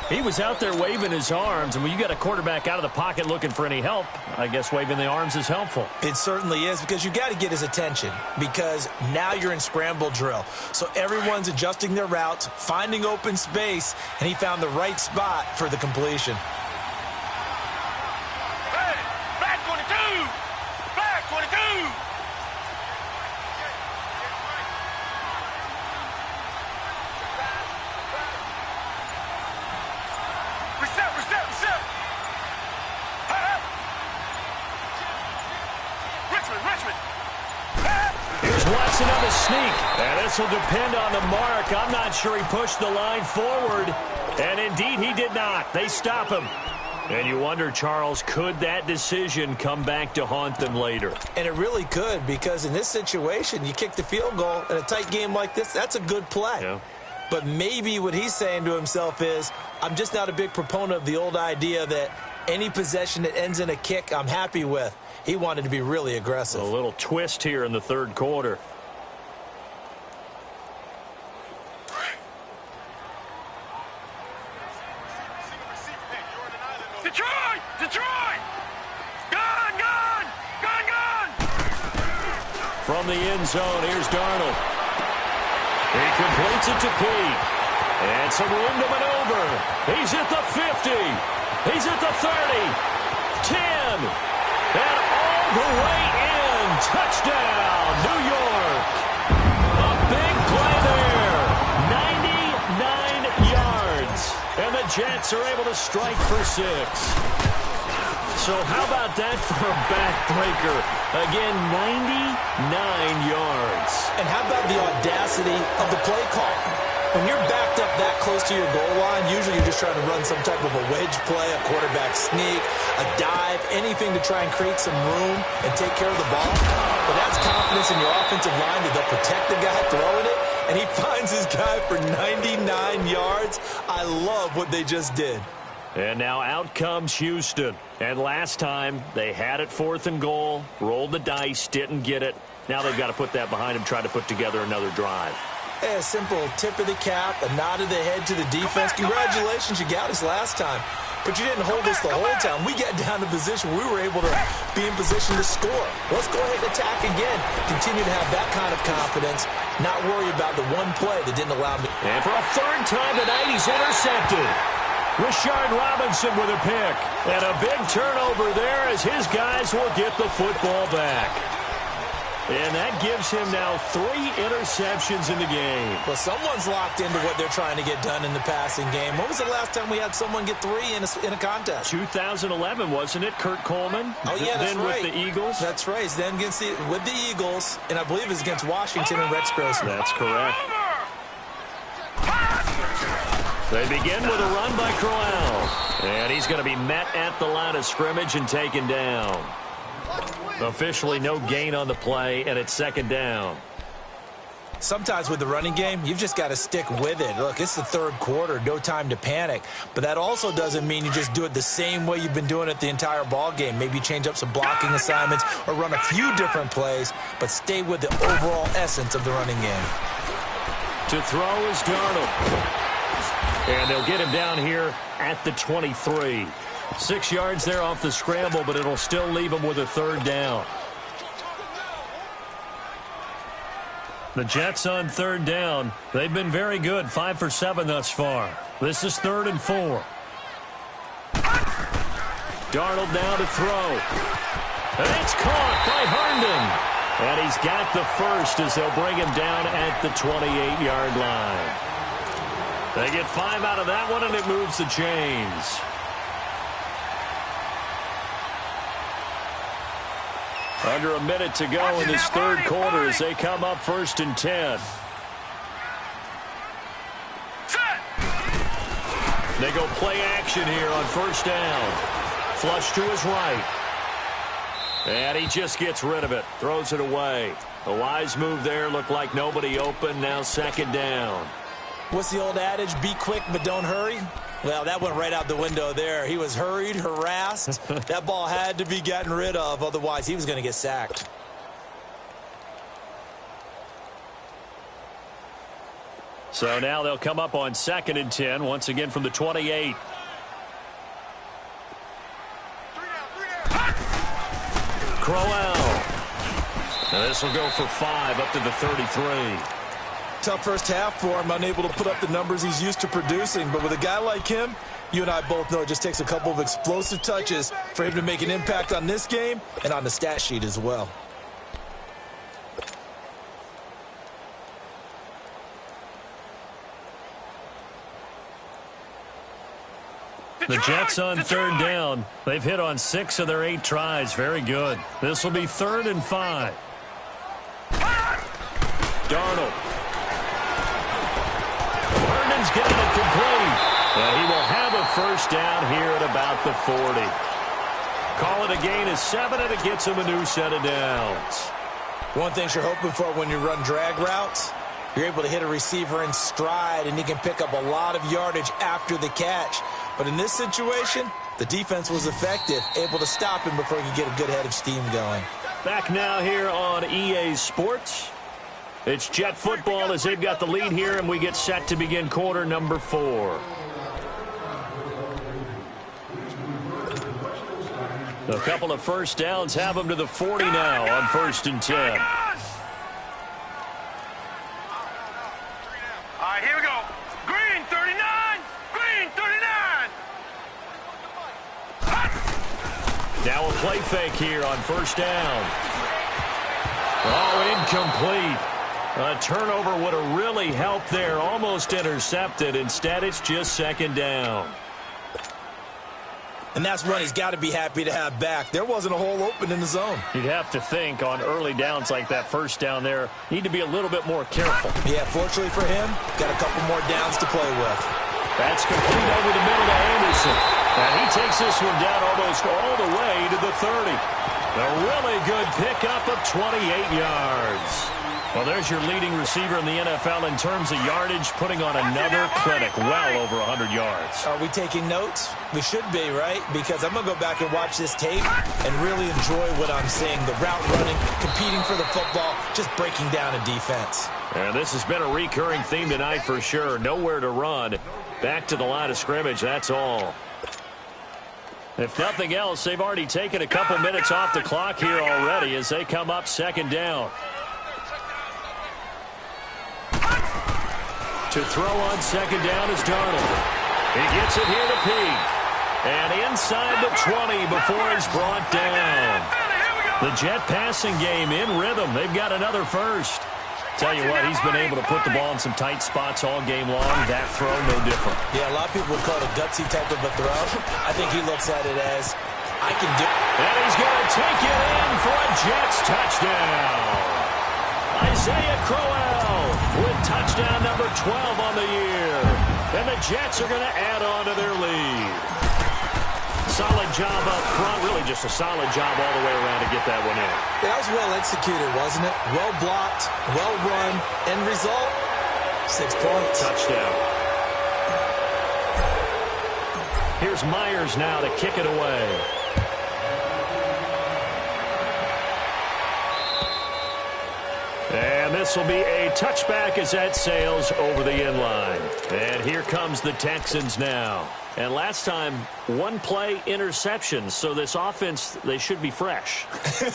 [SPEAKER 1] He was out there waving his arms, and when you got a quarterback out of the pocket looking for any help, I guess waving the arms is helpful.
[SPEAKER 3] It certainly is, because you got to get his attention, because now you're in scramble drill. So everyone's adjusting their routes, finding open space, and he found the right spot for the completion.
[SPEAKER 2] Hey, back 22! Back 22! Reset! Richmond!
[SPEAKER 1] Here's Watson on the sneak. And this will depend on the mark. I'm not sure he pushed the line forward. And indeed, he did not. They stop him. And you wonder, Charles, could that decision come back to haunt them later?
[SPEAKER 3] And it really could, because in this situation, you kick the field goal in a tight game like this, that's a good play.
[SPEAKER 1] Yeah.
[SPEAKER 3] But maybe what he's saying to himself is, I'm just not a big proponent of the old idea that any possession that ends in a kick, I'm happy with. He wanted to be really aggressive.
[SPEAKER 1] A little twist here in the 3rd quarter.
[SPEAKER 2] Detroit! Gone!
[SPEAKER 1] From the end zone, here's Darnold. He completes it to Pete. And some room to maneuver. He's at the 50. He's at the 30. 10. And all the way in. Touchdown, New York. A big play there. 99 yards. And the Jets are able to strike for 6. So how about that for a backbreaker? Again, 99 yards.
[SPEAKER 3] And how about the audacity of the play call? When you're backed up that close to your goal line, usually you're just trying to run some type of a wedge play, a quarterback sneak, a dive, anything to try and create some room and take care of the ball. But that's confidence in your offensive line that they'll protect the guy throwing it, and he finds his guy for 99 yards. I love what they just did.
[SPEAKER 1] And now out comes Houston. And last time, they had it 4th and goal, rolled the dice, didn't get it. Now they've got to put that behind them, try to put together another drive.
[SPEAKER 3] A simple tip of the cap, a nod of the head to the defense. Congratulations, you got us last time. But you didn't hold us the whole time. We got down to position where we were able to be in position to score. Let's go ahead and attack again. Continue to have that kind of confidence, not worry about the one play that didn't allow me.
[SPEAKER 1] And for a 3rd time tonight, he's intercepted. Rashard Robinson with a pick. And a big turnover there as his guys will get the football back. And that gives him now 3 interceptions in the game.
[SPEAKER 3] Well, someone's locked into what they're trying to get done in the passing game. When was the last time we had someone get 3 in a contest?
[SPEAKER 1] 2011, wasn't it? Kurt Coleman?
[SPEAKER 3] Oh, yeah, that's
[SPEAKER 1] then
[SPEAKER 3] right.
[SPEAKER 1] With the Eagles?
[SPEAKER 3] That's right. Then with the Eagles, and I believe it's against Washington and Rex Grossman.
[SPEAKER 1] That's correct. They begin with a run by Crowell. And he's going to be met at the line of scrimmage and taken down. Officially no gain on the play, and it's 2nd down.
[SPEAKER 3] Sometimes with the running game, you've just got to stick with it. Look, it's the 3rd quarter, no time to panic. But that also doesn't mean you just do it the same way you've been doing it the entire ball game. Maybe change up some blocking assignments or run a few different plays, but stay with the overall essence of the running game.
[SPEAKER 1] To throw is Darnold. And they'll get him down here at the 23. 6 yards there off the scramble, but it'll still leave him with a 3rd down. The Jets on 3rd down. They've been very good, 5 for 7 thus far. This is 3rd and 4. Darnold now to throw. And it's caught by Herndon. And he's got the first as they'll bring him down at the 28-yard line. They get 5 out of that one, and it moves the chains. Under a minute to go in this third quarter as they come up 1st and 10. They go play action here on 1st down. Flush to his right. And he just gets rid of it. Throws it away. A wise move there. Looked like nobody open. Now 2nd down.
[SPEAKER 3] What's the old adage? Be quick, but don't hurry. Well, that went right out the window there. He was hurried, harassed. That ball had to be gotten rid of. Otherwise, he was going to get sacked.
[SPEAKER 1] So now they'll come up on 2nd and 10. Once again from the 28. Crowell. Now this will go for 5 up to the 33.
[SPEAKER 3] Tough first half for him, unable to put up the numbers he's used to producing. But with a guy like him, you and I both know it just takes a couple of explosive touches for him to make an impact on this game and on the stat sheet as well.
[SPEAKER 1] The Jets on 3rd down. They've hit on 6 of their 8 tries. Very good. This will be 3rd and 5. Darnold. Herndon's getting it complete. And he will have a 1st down here at about the 40. Call it a gain of 7, and it gets him a new set of downs.
[SPEAKER 3] One thing you're hoping for when you run drag routes, you're able to hit a receiver in stride, and he can pick up a lot of yardage after the catch. But in this situation, the defense was effective, able to stop him before he could get a good head of steam going.
[SPEAKER 1] Back now here on EA Sports. It's Jet football as they've got the lead here, and we get set to begin quarter number 4. A couple of 1st downs have them to the 40 now on 1st and 10.
[SPEAKER 2] All right, here we go. Green, 39. Green, 39.
[SPEAKER 1] Now a play fake here on 1st down. Oh, incomplete. A turnover would have really helped there. Almost intercepted. Instead, it's just 2nd down.
[SPEAKER 3] And that's one he's got to be happy to have back. There wasn't a hole open in the zone.
[SPEAKER 1] You'd have to think on early downs like that 1st down there, need to be a little bit more careful.
[SPEAKER 3] Yeah, fortunately for him, got a couple more downs to play with.
[SPEAKER 1] That's complete over the middle to Anderson. And he takes this one down almost all the way to the 30. A really good pickup of 28 yards. Well, there's your leading receiver in the NFL in terms of yardage, putting on another clinic, well over 100 yards.
[SPEAKER 3] Are we taking notes? We should be, right? Because I'm going to go back and watch this tape and really enjoy what I'm seeing. The route running, competing for the football, just breaking down a defense.
[SPEAKER 1] And this has been a recurring theme tonight for sure. Nowhere to run. Back to the line of scrimmage, that's all. If nothing else, they've already taken a couple minutes off the clock here already as they come up 2nd down. To throw on 2nd down is Darnold. He gets it here to Peake. And inside the 20 before he's brought down. The Jet passing game in rhythm. They've got another 1st. Tell you what, he's been able to put the ball in some tight spots all game long. That throw, no different.
[SPEAKER 3] Yeah, a lot of people would call it a gutsy type of a throw. I think he looks at it as, I can do it.
[SPEAKER 1] And he's going to take it in for a Jets touchdown. Isaiah Crowell with touchdown number 12 on the year. And the Jets are going to add on to their lead. Solid job up front. Really just a solid job all the way around to get that one in.
[SPEAKER 3] That was well executed, wasn't it? Well blocked, well run. End result, 6 points.
[SPEAKER 1] Touchdown. Here's Myers now to kick it away. And this will be a touchback as that sails over the end line. And here comes the Texans now. And last time, 1 play interception. So this offense, they should be fresh.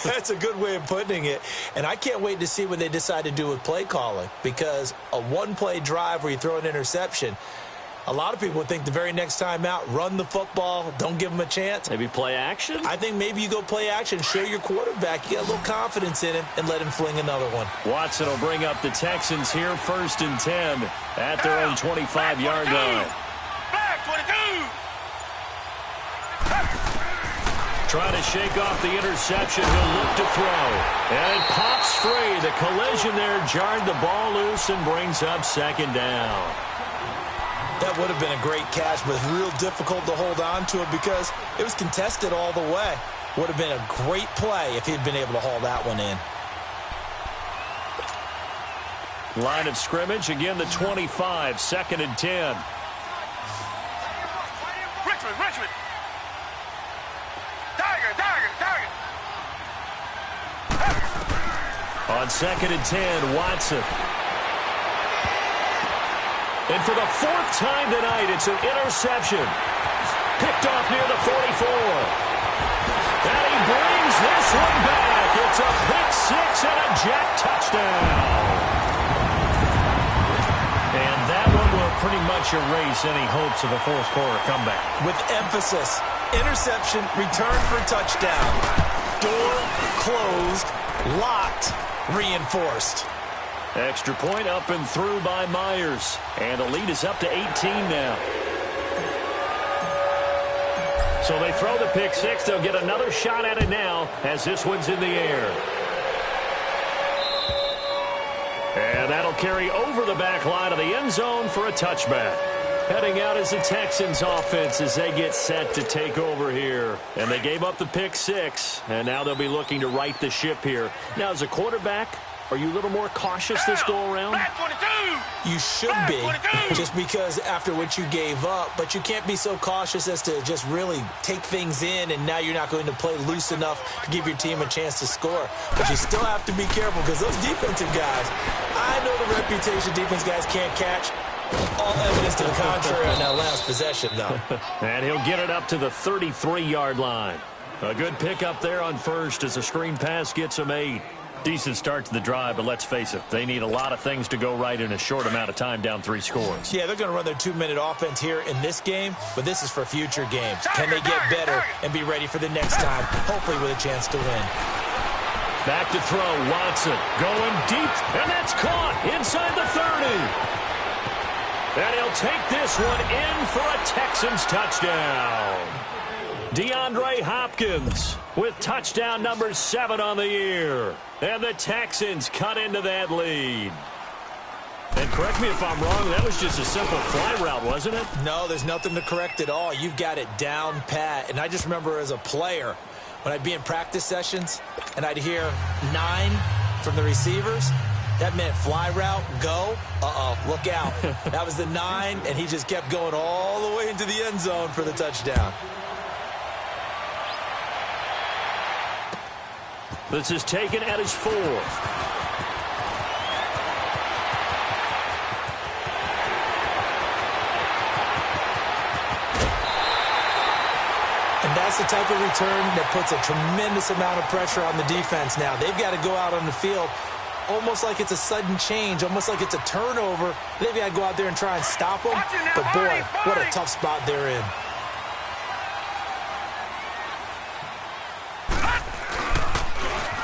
[SPEAKER 3] That's a good way of putting it. And I can't wait to see what they decide to do with play calling. Because a 1-play drive where you throw an interception, A lot of people would think the very next time out, run the football, don't give them a chance.
[SPEAKER 1] Maybe play action?
[SPEAKER 3] I think maybe you go play action, show your quarterback you got a little confidence in him, and let him fling another one.
[SPEAKER 1] Watson will bring up the Texans here, 1st and 10 at their own 25-yard line.
[SPEAKER 2] Flag 22.
[SPEAKER 1] Trying to shake off the interception. He'll look to throw. And it pops free. The collision there jarred the ball loose and brings up 2nd down.
[SPEAKER 3] That would have been a great catch, but real difficult to hold on to it because it was contested all the way. Would have been a great play if he'd been able to haul that one in.
[SPEAKER 1] Line of scrimmage, again the 25, 2nd and 10.
[SPEAKER 2] Richmond. Tiger.
[SPEAKER 1] On 2nd and 10, Watson. And for the 4th time tonight, it's an interception. Picked off near the 44. And he brings this one back. It's a pick 6 and a Jet touchdown. And that one will pretty much erase any hopes of a 4th quarter comeback.
[SPEAKER 3] With emphasis, interception, return for touchdown. Door closed, locked, reinforced.
[SPEAKER 1] Extra point up and through by Myers. And the lead is up to 18 now. So they throw the pick 6. They'll get another shot at it now as this one's in the air. And that'll carry over the back line of the end zone for a touchback. Heading out is the Texans offense as they get set to take over here. And they gave up the pick 6. And now they'll be looking to right the ship here. Now as a quarterback, are you a little more cautious this go-around?
[SPEAKER 3] You should be, just because after what you gave up, but you can't be so cautious as to just really take things in, and now you're not going to play loose enough to give your team a chance to score. But you still have to be careful because those defensive guys, I know the reputation defense guys can't catch. All evidence to the contrary on that last possession, though.
[SPEAKER 1] And he'll get it up to the 33-yard line. A good pickup there on 1st as the screen pass gets him 8. Decent start to the drive, but let's face it, they need a lot of things to go right in a short amount of time down 3 scores.
[SPEAKER 3] Yeah, they're going to run their 2-minute offense here in this game, but this is for future games. Can they get better and be ready for the next time, hopefully with a chance to win?
[SPEAKER 1] Back to throw, Watson going deep, and that's caught inside the 30. And he'll take this one in for a Texans touchdown. DeAndre Hopkins with touchdown number 7 on the year. And the Texans cut into that lead. And correct me if I'm wrong, that was just a simple fly route, wasn't it?
[SPEAKER 3] No, there's nothing to correct at all. You've got it down pat. And I just remember as a player, when I'd be in practice sessions and I'd hear 9 from the receivers, that meant fly route, go, look out. That was the 9, and he just kept going all the way into the end zone for the touchdown.
[SPEAKER 1] This is taken at his 4th.
[SPEAKER 3] And that's the type of return that puts a tremendous amount of pressure on the defense now. They've got to go out on the field almost like it's a sudden change, almost like it's a turnover. They've got to go out there and try and stop them. But, boy, what a tough spot they're in.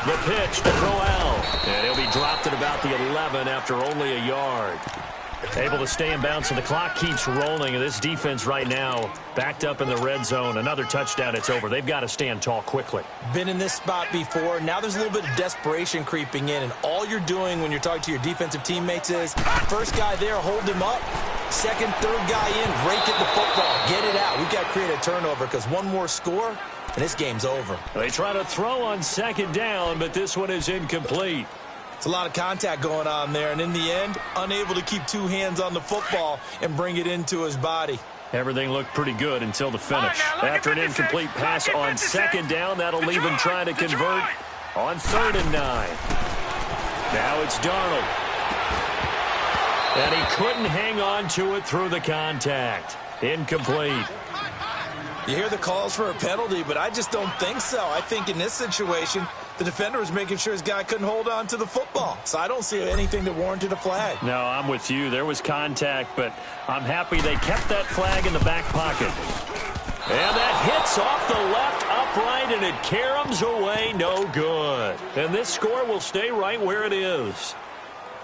[SPEAKER 1] The pitch to Crowell. And he'll be dropped at about the 11 after only a yard. Able to stay in bounds, and the clock keeps rolling. And this defense right now backed up in the red zone. Another touchdown, it's over. They've got to stand tall quickly.
[SPEAKER 3] Been in this spot before. Now there's a little bit of desperation creeping in. And all you're doing when you're talking to your defensive teammates is, first guy there, hold him up. Second, third guy in, rake at the football. Get it out. We've got to create a turnover because one more score, and this game's over.
[SPEAKER 1] They try to throw on 2nd down, but this one is incomplete.
[SPEAKER 3] It's a lot of contact going on there, and in the end, unable to keep 2 hands on the football and bring it into his body.
[SPEAKER 1] Everything looked pretty good until the finish. After an incomplete pass on 2nd down, that'll leave him trying to convert on 3rd and 9. Now it's Darnold. And he couldn't hang on to it through the contact. Incomplete.
[SPEAKER 3] You hear the calls for a penalty, but I just don't think so. I think in this situation, The defender was making sure his guy couldn't hold on to the football. So I don't see anything that warranted a flag.
[SPEAKER 1] No, I'm with you. There was contact, but I'm happy they kept that flag in the back pocket. And that hits off the left upright, and it caroms away, no good. And this score will stay right where it is.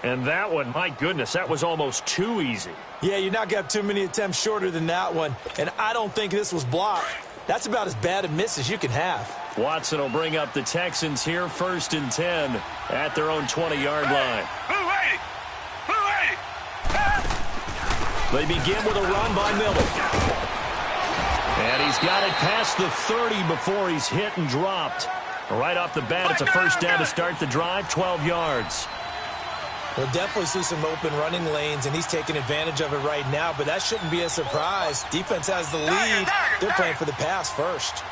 [SPEAKER 1] And that one, my goodness, that was almost too easy.
[SPEAKER 3] Yeah, you're not going to have too many attempts shorter than that one. And I don't think this was blocked. That's about as bad a miss as you can have.
[SPEAKER 1] Watson will bring up the Texans here, 1st and 10 at their own 20-yard line. They begin with a run by Miller. And he's got it past the 30 before he's hit and dropped. Right off the bat, it's a first down to start the drive, 12 yards.
[SPEAKER 3] We'll definitely see some open running lanes, and he's taking advantage of it right now, but that shouldn't be a surprise. Defense has the lead. They're playing for the pass first.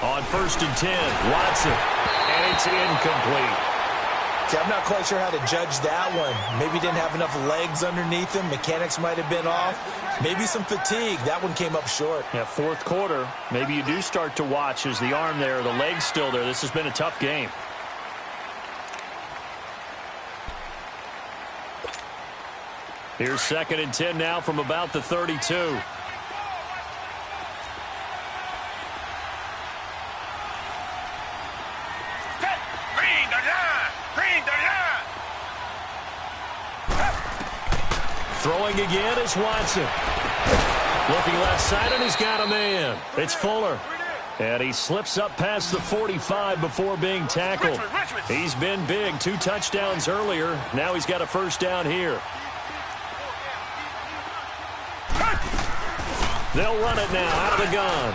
[SPEAKER 1] On 1st and 10, Watson, and it's incomplete.
[SPEAKER 3] See, I'm not quite sure how to judge that one. Maybe he didn't have enough legs underneath him. Mechanics might have been off. Maybe some fatigue. That one came up short.
[SPEAKER 1] Yeah, 4th quarter. Maybe you do start to watch as the arm there, the leg's still there. This has been a tough game. Here's 2nd and 10 now from about the 32. Throwing again is Watson. Looking left side, and he's got a man. It's Fuller. And he slips up past the 45 before being tackled. He's been big. 2 touchdowns earlier. Now he's got a first down here. They'll run it now out of the gun.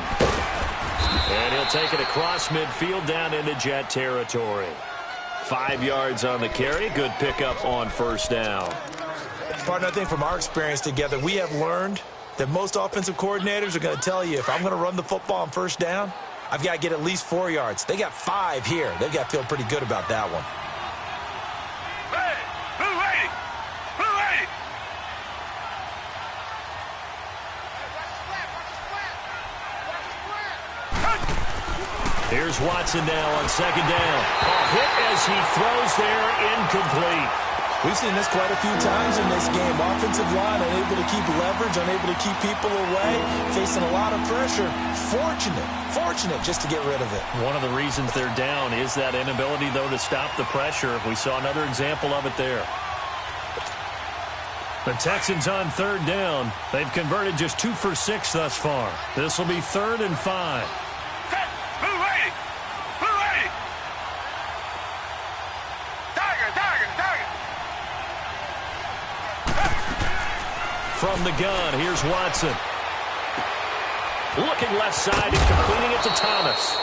[SPEAKER 1] And he'll take it across midfield down into Jet territory. 5 yards on the carry. Good pickup on first down.
[SPEAKER 3] Partner, I think from our experience together, we have learned that most offensive coordinators are going to tell you, if I'm going to run the football on first down, I've got to get at least 4 yards. They got 5 here. They've got to feel pretty good about that one.
[SPEAKER 1] Here's Watson now on 2nd down. A hit as he throws there, incomplete.
[SPEAKER 3] We've seen this quite a few times in this game. Offensive line unable to keep leverage, unable to keep people away, facing a lot of pressure. Fortunate just to get rid of it.
[SPEAKER 1] One of the reasons they're down is that inability, though, to stop the pressure. We saw another example of it there. The Texans on 3rd down. They've converted just 2 for 6 thus far. This will be 3rd and 5. From the gun, here's Watson. Looking left side and completing it to Thomas.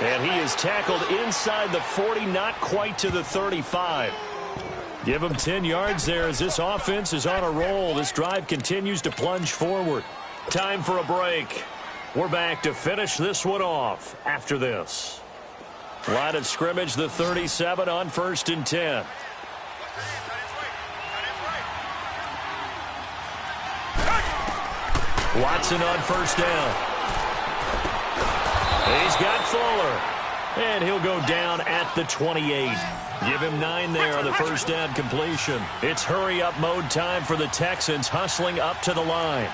[SPEAKER 1] And he is tackled inside the 40, not quite to the 35. Give him 10 yards there as this offense is on a roll. This drive continues to plunge forward. Time for a break. We're back to finish this one off after this. Line of scrimmage, the 37 on 1st and 10. Watson on first down. He's got Fuller. And he'll go down at the 28. Give him 9 there on the first down completion. It's hurry-up mode time for the Texans, hustling up to the line.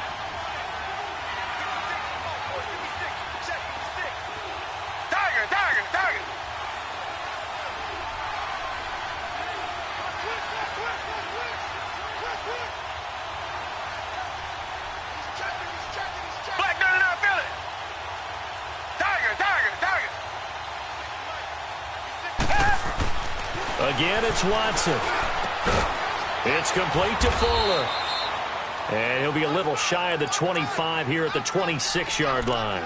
[SPEAKER 1] Again, it's Watson. It's complete to Fuller. And he'll be a little shy of the 25 here at the 26-yard line.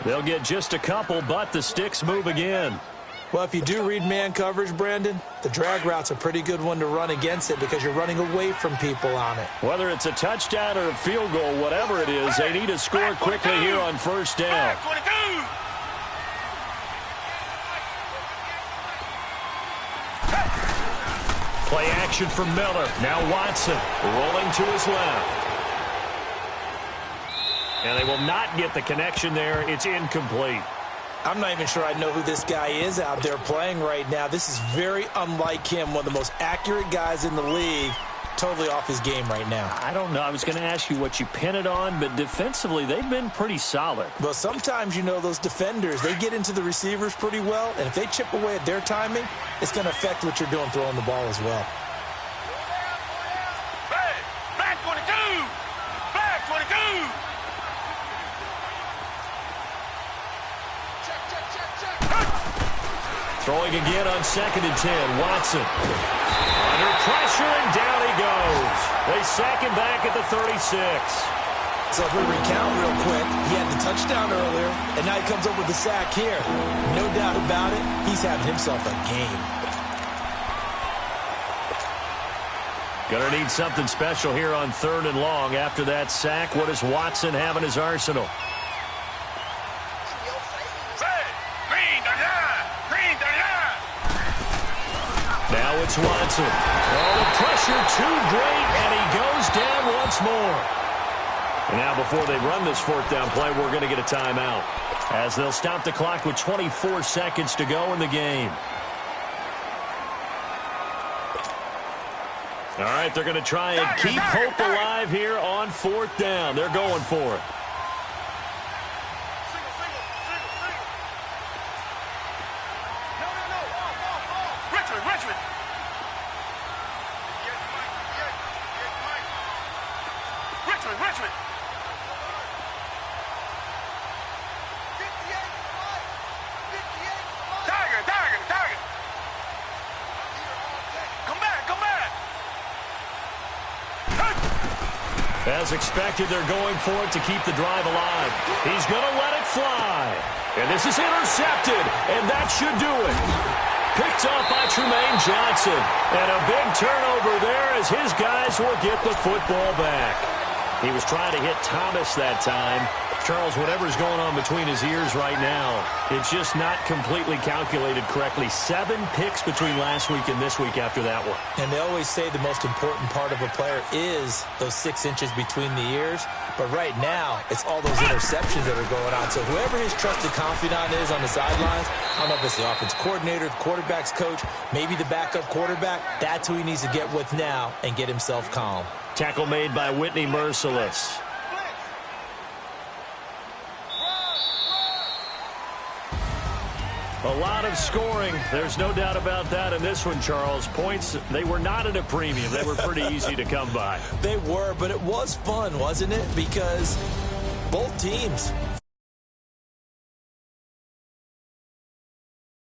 [SPEAKER 1] They'll get just a couple, but the sticks move again.
[SPEAKER 3] Well, if you do read man coverage, Brandon, the drag route's a pretty good one to run against it because you're running away from people on it.
[SPEAKER 1] Whether it's a touchdown or a field goal, whatever it is, they need to score quickly here on first down. Play action from Miller. Now Watson rolling to his left. And they will not get the connection there. It's incomplete.
[SPEAKER 3] I'm not even sure I know who this guy is out there playing right now. This is very unlike him, one of the most accurate guys in the league. Totally off his game right now.
[SPEAKER 1] I don't know. I was going to ask you what you pin it on, but defensively, they've been pretty solid.
[SPEAKER 3] Well, sometimes, you know, those defenders, they get into the receivers pretty well, and if they chip away at their timing, it's going to affect what you're doing throwing the ball as well.
[SPEAKER 2] Hey, back 22! Back 22!
[SPEAKER 1] Throwing again on 2nd and 10. Watson. Under pressure, and down he goes. They sack him back at the 36.
[SPEAKER 3] So if we recount real quick, he had the touchdown earlier, and now he comes up with the sack here. No doubt about it, he's having himself a game.
[SPEAKER 1] Gonna need something special here on 3rd and long. After that sack, what does Watson have in his arsenal? Now it's Watson. Oh, the pressure too great, and he goes down once more. And now before they run this 4th down play, we're going to get a timeout, as they'll stop the clock with 24 seconds to go in the game. All right, they're going to try and keep hope alive here on 4th down. They're going for it.
[SPEAKER 2] Richmond. Tiger. Come back.
[SPEAKER 1] As expected, they're going for it to keep the drive alive. He's going to let it fly. And this is intercepted, and that should do it. Picked up by Tremaine Johnson. And a big turnover there as his guys will get the football back. He was trying to hit Thomas that time. Charles, whatever's going on between his ears right now, it's just not completely calculated correctly. 7 picks between last week and this week after that one.
[SPEAKER 3] And they always say the most important part of a player is those 6 inches between the ears. But right now, it's all those interceptions that are going on. So whoever his trusted confidant is on the sidelines, I don't know if it's the offense coordinator, the quarterback's coach, maybe the backup quarterback, that's who he needs to get with now and get himself calm.
[SPEAKER 1] Tackle made by Whitney Merciless. A lot of scoring. There's no doubt about that in this one, Charles. Points, they were not at a premium. They were pretty easy to come by.
[SPEAKER 3] They were, but it was fun, wasn't it? Because both teams